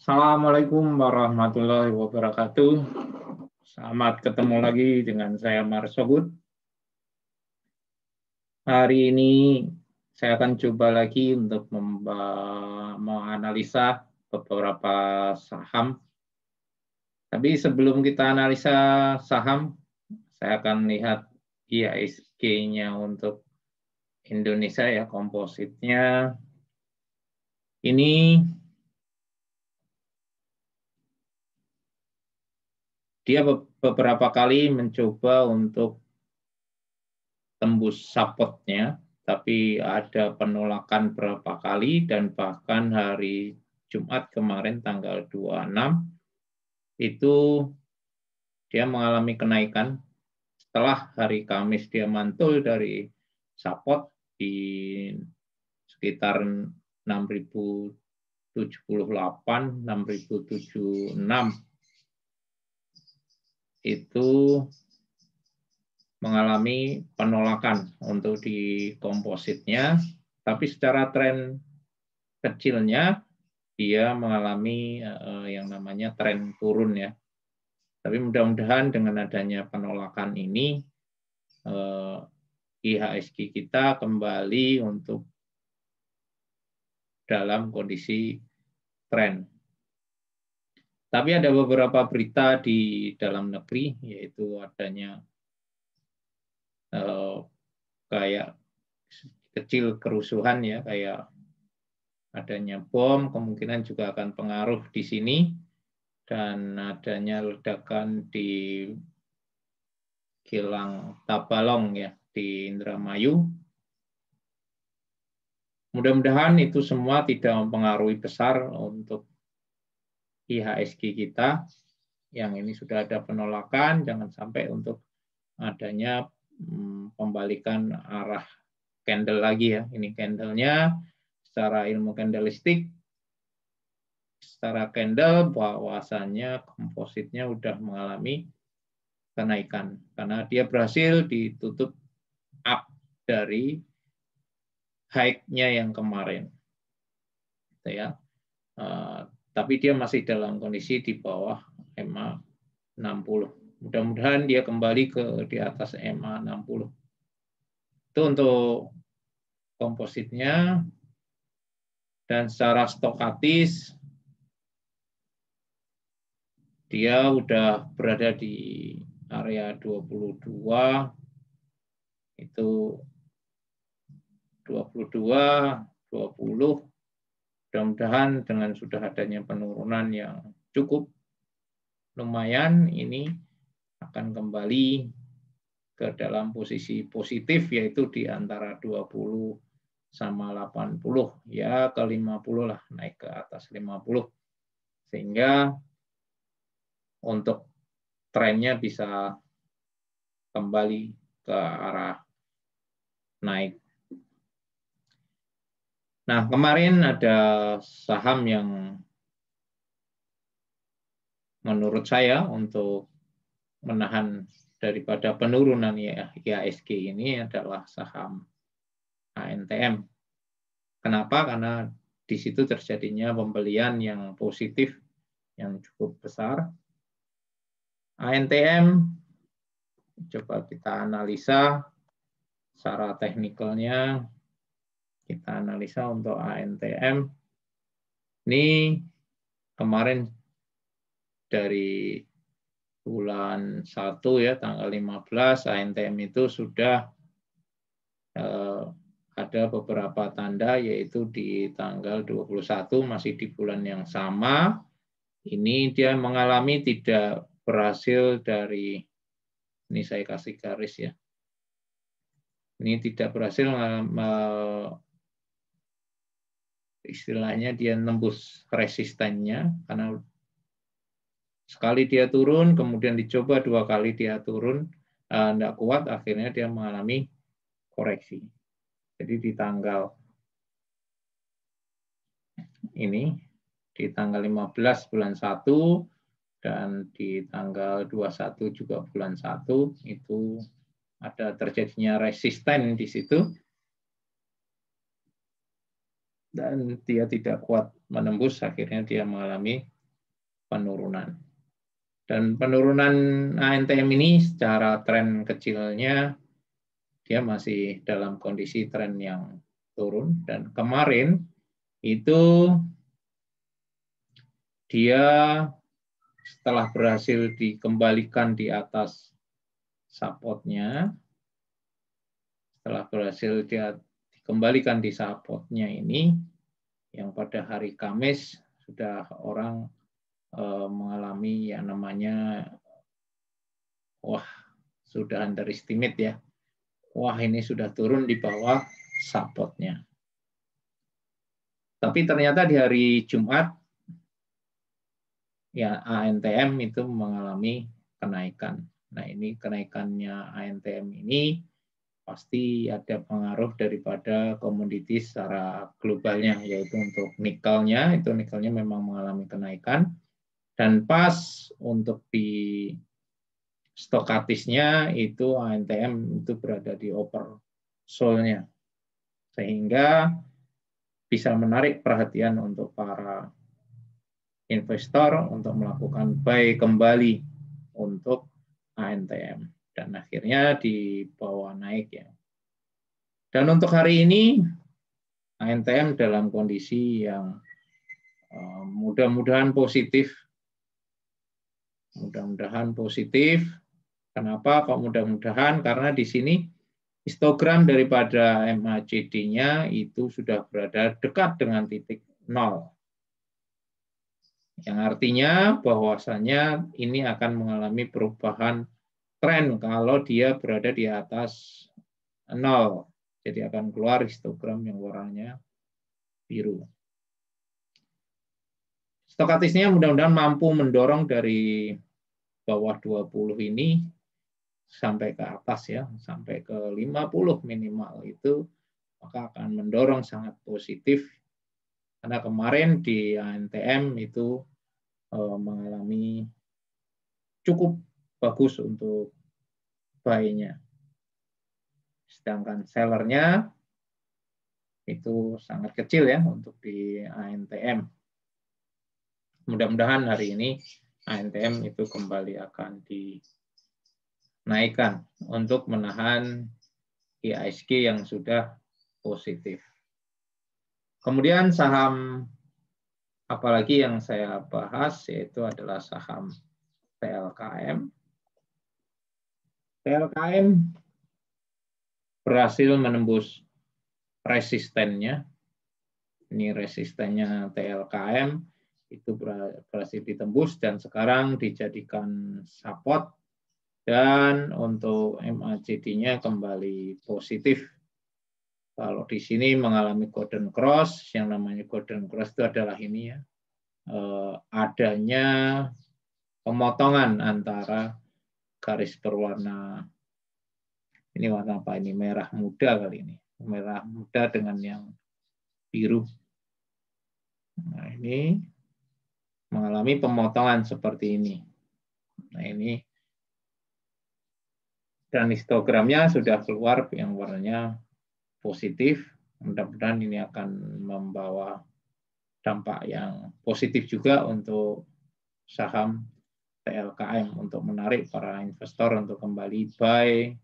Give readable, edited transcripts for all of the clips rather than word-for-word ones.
Assalamualaikum warahmatullahi wabarakatuh. Selamat ketemu lagi dengan saya Marsogut. Hari ini saya akan coba lagi untuk menganalisa beberapa saham. Tapi sebelum kita analisa saham, saya akan lihat IHSG-nya untuk Indonesia ya, kompositnya. Ini dia beberapa kali mencoba untuk tembus support-nya, tapi ada penolakan berapa kali dan bahkan hari Jumat kemarin tanggal 26 itu dia mengalami kenaikan setelah hari Kamis dia mantul dari support di sekitar 6.078, 6.076 itu mengalami penolakan untuk di kompositnya, tapi secara tren kecilnya dia mengalami yang namanya tren turun ya. Tapi mudah-mudahan dengan adanya penolakan ini IHSG kita kembali untuk dalam kondisi tren. Tapi ada beberapa berita di dalam negeri, yaitu adanya kayak kecil kerusuhan ya, kayak adanya bom, kemungkinan juga akan pengaruh di sini, dan adanya ledakan di kilang Tabalong ya di Indramayu. Mudah-mudahan itu semua tidak mempengaruhi besar untuk IHSG kita. Yang ini sudah ada penolakan, jangan sampai untuk adanya pembalikan arah candle lagi ya. Ini candlenya secara ilmu candlestick, secara candle bahwasannya kompositnya udah mengalami kenaikan karena dia berhasil ditutup up dari high-nya yang kemarin, gitu ya. Tapi dia masih dalam kondisi di bawah EMA 60. Mudah-mudahan dia kembali ke di atas EMA 60. Itu untuk kompositnya. Dan secara stokatis dia udah berada di area 22, itu 22, 20. Mudah-mudahan dengan sudah adanya penurunan yang cukup lumayan, ini akan kembali ke dalam posisi positif, yaitu di antara 20 sama 80, ya ke 50 lah, naik ke atas 50. Sehingga untuk trennya bisa kembali ke arah naik. Nah, kemarin ada saham yang menurut saya untuk menahan daripada penurunan IHSG ini adalah saham ANTM. Kenapa? Karena di situ terjadinya pembelian yang positif yang cukup besar. ANTM coba kita analisa secara teknikalnya. Kita analisa untuk ANTM. Ini kemarin dari bulan 1 ya, tanggal 15, ANTM itu sudah ada beberapa tanda, yaitu di tanggal 21 masih di bulan yang sama. Ini dia mengalami tidak berhasil dari, ini saya kasih garis ya. Ini tidak berhasil istilahnya dia nembus resistennya, karena sekali dia turun, kemudian dicoba 2 kali dia turun, tidak kuat, akhirnya dia mengalami koreksi. Jadi di tanggal ini, di tanggal 15 bulan 1, dan di tanggal 21 juga bulan 1, itu ada terjadinya resisten di situ. Dan dia tidak kuat menembus, akhirnya dia mengalami penurunan. Dan penurunan ANTM ini secara tren kecilnya dia masih dalam kondisi tren yang turun, dan kemarin itu dia setelah berhasil dikembalikan di atas supportnya, setelah berhasil dia dikembalikan di supportnya ini, yang pada hari Kamis sudah orang mengalami yang namanya wah, sudah underestimate ya. Wah, ini sudah turun di bawah supportnya. Tapi ternyata di hari Jumat ya ANTM itu mengalami kenaikan. Nah, ini kenaikannya ANTM ini pasti ada pengaruh daripada komoditi secara globalnya, yaitu untuk nikelnya, itu nikelnya memang mengalami kenaikan. Dan pas untuk di stokatisnya itu ANTM itu berada di oversold-nya, sehingga bisa menarik perhatian untuk para investor untuk melakukan buy kembali untuk ANTM, dan akhirnya dibawa naik ya. Dan untuk hari ini ANTM dalam kondisi yang mudah-mudahan positif. Mudah-mudahan positif. Kenapa kok mudah-mudahan? Karena di sini histogram daripada MACD-nya itu sudah berada dekat dengan titik 0. Yang artinya bahwasanya ini akan mengalami perubahan tren kalau dia berada di atas 0. Jadi akan keluar histogram yang warnanya biru. Stokatisnya mudah-mudahan mampu mendorong dari bawah 20 ini sampai ke atas ya, sampai ke 50 minimal itu, maka akan mendorong sangat positif. Karena kemarin di ANTM itu mengalami cukup bagus untuk buy-nya. Sedangkan sellernya itu sangat kecil ya untuk di ANTM. Mudah-mudahan hari ini ANTM itu kembali akan dinaikkan untuk menahan IHSG yang sudah positif. Kemudian saham apalagi yang saya bahas yaitu adalah saham TLKM. TLKM berhasil menembus resistennya. Ini resistennya TLKM itu berhasil ditembus dan sekarang dijadikan support, dan untuk MACD-nya kembali positif. Kalau di sini mengalami golden cross, yang namanya golden cross itu adalah ini ya, adanya pemotongan antara garis berwarna, ini warna apa ini, merah muda kali ini, merah muda dengan yang biru. Nah, ini mengalami pemotongan seperti ini. Nah, ini dan histogramnya sudah keluar yang warnanya positif. Mudah-mudahan ini akan membawa dampak yang positif juga untuk saham TLKM untuk menarik para investor untuk kembali buy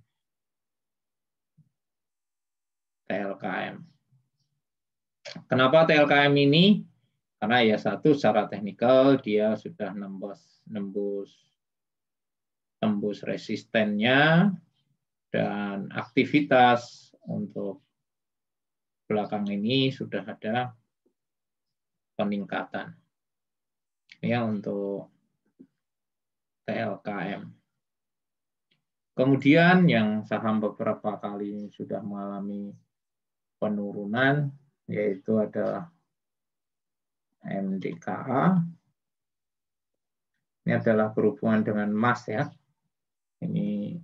TLKM. Kenapa TLKM ini? Karena ya satu, secara teknikal dia sudah tembus resistennya, dan aktivitas untuk belakang ini sudah ada peningkatan. Ya untuk TLKM. Kemudian yang saham beberapa kali sudah mengalami penurunan yaitu ada MDKA. Ini adalah berhubungan dengan emas ya. Ini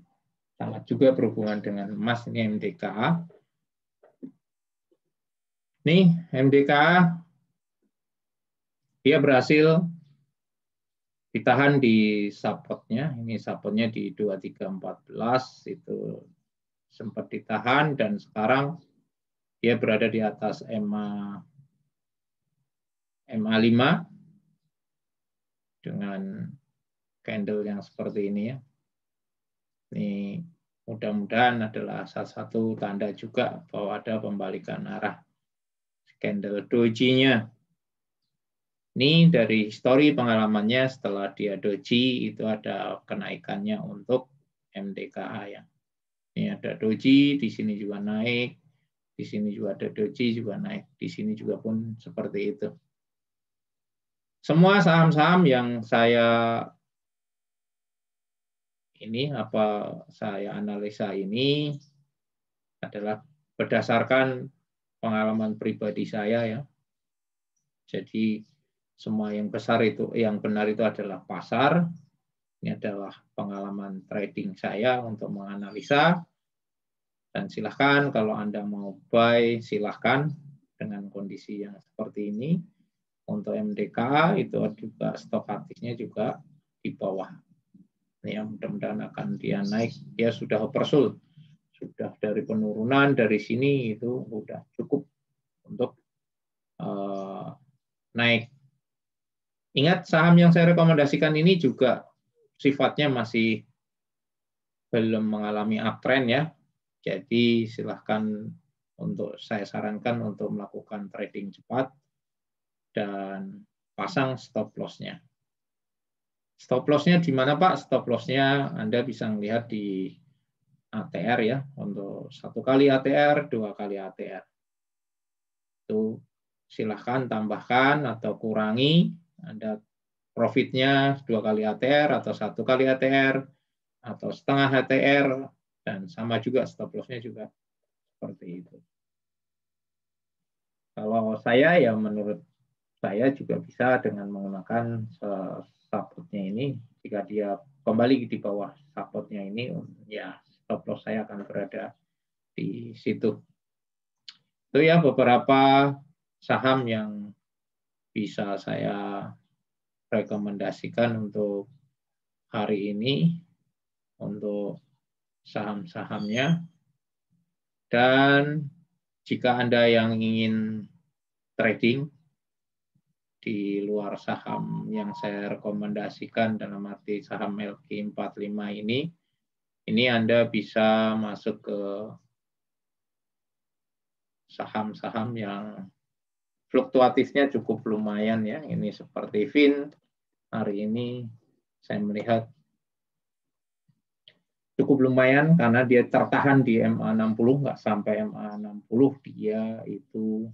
sangat juga berhubungan dengan emas, ini MDKA. Nih MDKA dia berhasil ditahan di supportnya. Ini supportnya di 2314 itu sempat ditahan, dan sekarang dia berada di atas MA5 dengan candle yang seperti ini ya. Ini mudah-mudahan adalah salah satu tanda juga bahwa ada pembalikan arah candle doji-nya. Ini dari histori pengalamannya setelah dia doji itu ada kenaikannya untuk MDKA ya. Ini ada doji, di sini juga naik, di sini juga ada doji juga naik, di sini juga pun seperti itu. Semua saham-saham yang saya analisa ini adalah berdasarkan pengalaman pribadi saya ya. Jadi semua yang benar itu adalah pasar. Ini adalah pengalaman trading saya untuk menganalisa. Dan silahkan kalau Anda mau buy, silahkan dengan kondisi yang seperti ini. Untuk MDK itu juga stokastiknya juga di bawah. Ini yang mudah-mudahan akan dia naik. Dia sudah oversold. Sudah dari penurunan dari sini itu sudah cukup untuk naik. Ingat saham yang saya rekomendasikan ini juga sifatnya masih belum mengalami uptrend ya. Jadi silahkan saya sarankan untuk melakukan trading cepat dan pasang stop loss-nya. Stop loss-nya di mana Pak? Stop loss-nya Anda bisa melihat di ATR ya, untuk 1 kali ATR, 2 kali ATR. Itu silahkan tambahkan atau kurangi, Anda profitnya 2 kali ATR atau 1 kali ATR atau setengah ATR, dan sama juga stop loss-nya juga seperti itu. Kalau saya ya menurut saya juga bisa dengan menggunakan support-nya ini, jika dia kembali di bawah support-nya ini, ya stop loss saya akan berada di situ. Itu ya beberapa saham yang bisa saya rekomendasikan untuk hari ini untuk saham-sahamnya. Dan jika Anda yang ingin trading di luar saham yang saya rekomendasikan dalam arti saham LQ45 ini Anda bisa masuk ke saham-saham yang fluktuatifnya cukup lumayan ya. Ini seperti VIN hari ini saya melihat cukup lumayan karena dia tertahan di MA60, nggak sampai MA60, dia itu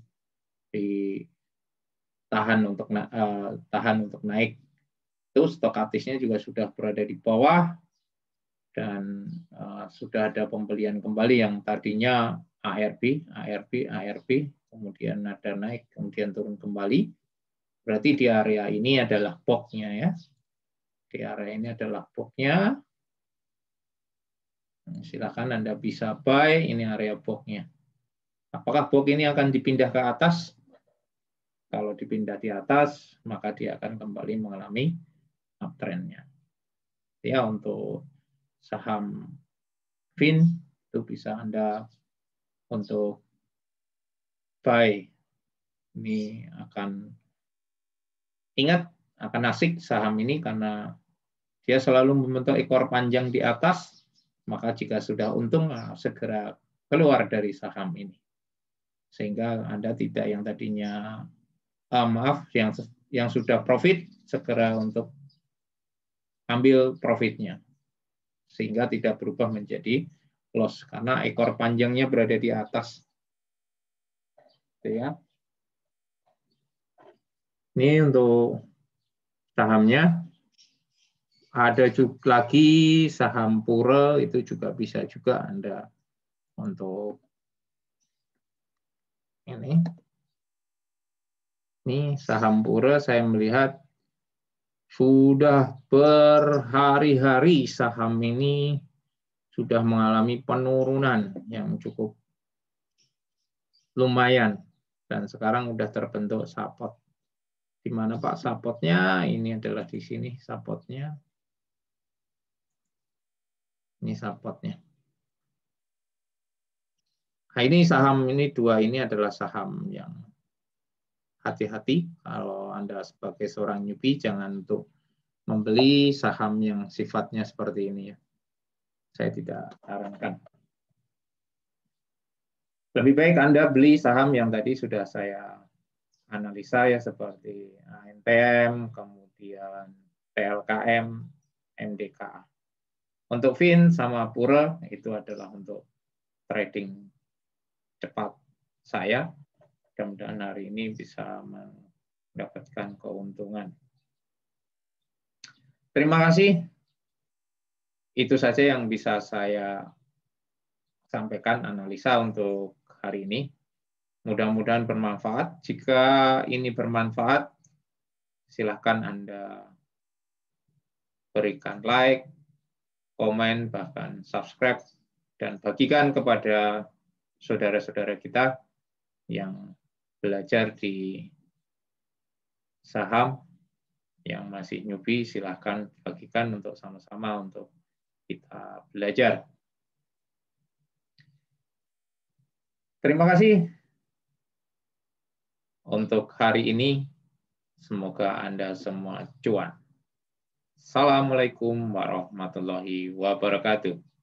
tahan untuk naik. Itu stokastiknya juga sudah berada di bawah dan sudah ada pembelian kembali yang tadinya ARB, kemudian ada naik, kemudian turun kembali. Berarti di area ini adalah box-nya ya. Di area ini adalah box-nya. Silakan Anda bisa buy, ini area box-nya. Apakah box ini akan dipindah ke atas? Kalau dipindah di atas, maka dia akan kembali mengalami uptrend-nya. Ya, untuk saham VIN itu bisa Anda untuk buy. Ini akan ingat, akan asik saham ini karena dia selalu membentuk ekor panjang di atas, maka jika sudah untung segera keluar dari saham ini. Sehingga Anda tidak yang tadinya yang sudah profit segera untuk ambil profitnya, sehingga tidak berubah menjadi loss karena ekor panjangnya berada di atas. Ya. Ini untuk sahamnya. Ada juga lagi saham Pura, itu juga bisa juga Anda untuk ini. Ini saham Pura saya melihat sudah berhari-hari saham ini sudah mengalami penurunan yang cukup lumayan dan sekarang sudah terbentuk support. Di mana Pak supportnya? Ini adalah di sini supportnya. Ini supportnya. Nah, ini saham ini dua ini adalah saham yang hati-hati kalau Anda sebagai seorang newbie jangan untuk membeli saham yang sifatnya seperti ini ya. Saya tidak sarankan. Lebih baik Anda beli saham yang tadi sudah saya analisa ya, seperti ANTM, kemudian TLKM, MDKA. Untuk FIN sama Pura itu adalah untuk trading cepat saya. Mudah-mudahan hari ini bisa mendapatkan keuntungan. Terima kasih. Itu saja yang bisa saya sampaikan analisa untuk hari ini. Mudah-mudahan bermanfaat. Jika ini bermanfaat, silakan Anda berikan like, komen, bahkan subscribe, dan bagikan kepada saudara-saudara kita yang belajar di saham, yang masih newbie, silahkan bagikan untuk sama-sama untuk kita belajar. Terima kasih untuk hari ini. Semoga Anda semua cuan. Assalamualaikum warahmatullahi wabarakatuh.